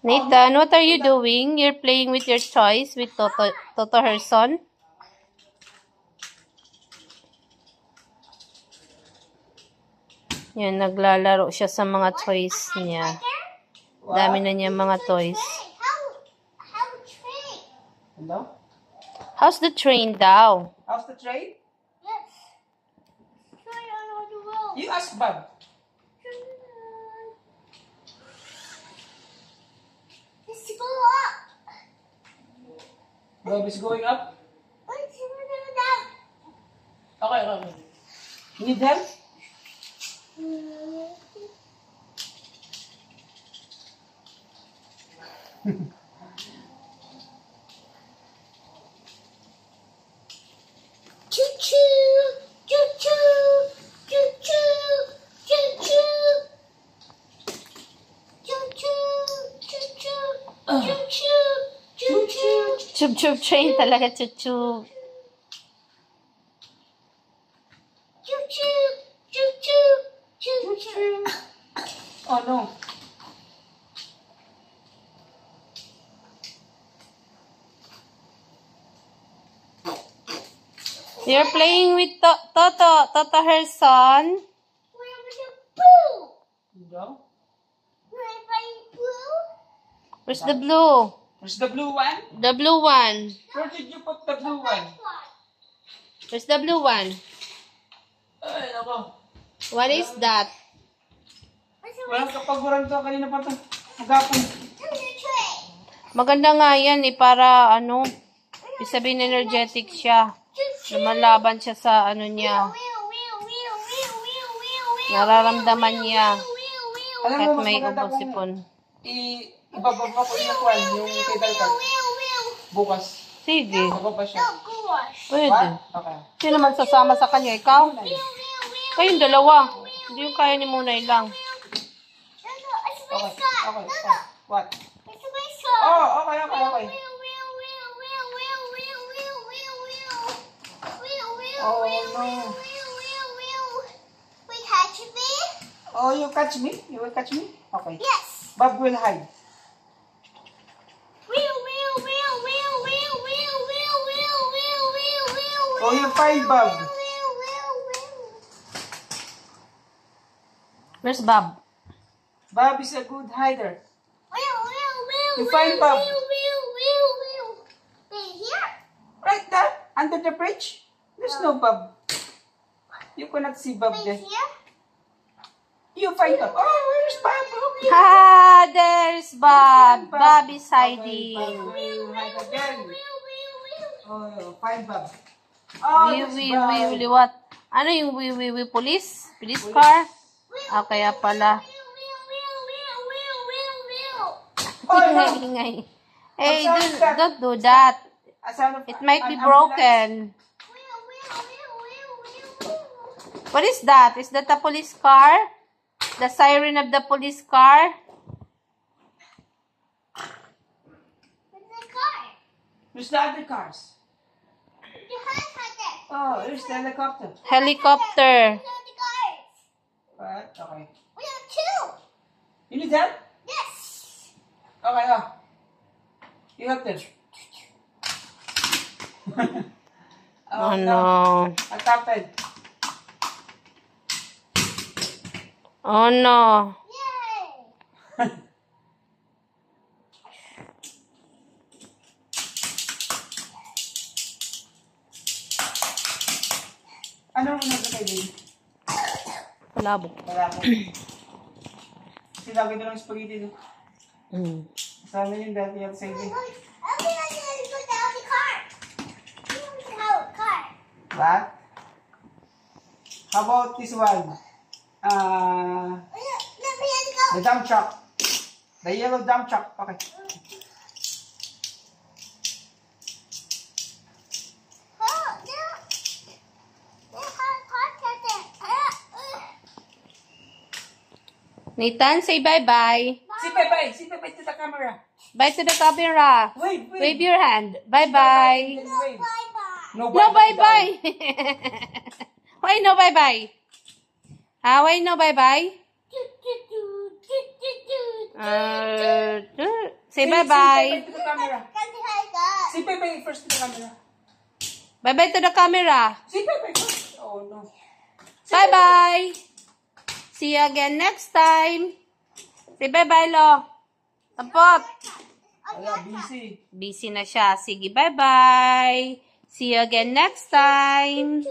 Nathan, what are you doing? You're playing with your toys with Toto her son? Yan, naglalaro siya sa mga toys niya. Dami na niya mga toys. Hello? How's the train daw? How's the train? Yes. Try on the road. You ask Bob. Let's go up. Bob is going up? Let's go down. Okay. You need help? Chub-chub train talaga, chub-chub. Oh no. You're playing with Toto her son. No? Where's the blue? Where's the blue one? The blue one. Where did you put the blue one? Where's the blue one? Ay, nako. What is that? Walang kapaguran to. Kanina pa to. Magapon. Maganda nga yan para ano, ibig sabihin energetic siya. Lumalaban siya sa ano niya. Nararamdaman niya. Alam Kahit mo, mas may maganda ubo-sipon. Ibababa ko yung kwan, yung pedal card. Bukas. Sige. Bababa siya. Pwede. What? Okay. Sino naman sasama sa kanya? Ikaw? Kayong dalawa. Hindi yung kaya ni Munay lang. Okay. What? Oh, okay. Oh, no. Oh, you catch me? You will catch me? Okay. Yes. Bob will hide. Oh, you find Bob. Where's Bob? Bob is a good hider. You find Bob. Here? Right there, under the bridge. There's no Bob. You cannot see Bob there. Here? You find Bob. Oh, where's Bob? Okay. Ha! There's Bob. Bob is hiding. Okay, Bob will hide again. Oh, find Bob. Oh, there's Bob. What? Ano yung police? Police car? Ah, kaya pala. Oh, no. Ingay. Hey, don't do that. It might be broken. What is that? Is that a police car? The siren of the police car? Where's the other cars? Oh, there's the helicopter. Helicopter. What? Okay. We have two. You need help? Yes. Okay, you help them. Oh no. What happened? Oh no. Yay. Ano ang naglagay din? Palabok. Wala ko. Kasi lagi doon ang spaghetti doon. Sana yun dati yung sa ibig. What? How about this one? The dump truck. The yellow dump truck. Okay. Nathan, say bye-bye. Say bye-bye. Say bye-bye to the camera. Bye to the camera. Wave. Wave your hand. Bye-bye. Then wave. No No bye-bye. Why no bye-bye? Why no bye-bye? Say bye-bye. Say bye to the camera. Kasi hi guys. Say bye-bye first to the camera. Bye-bye to the camera. Say bye-bye first. Oh, no. Bye-bye. See you again next time. Say bye-bye, Lo. Tampot. Wala, busy. Busy na siya. Sige, bye-bye. See you again next time.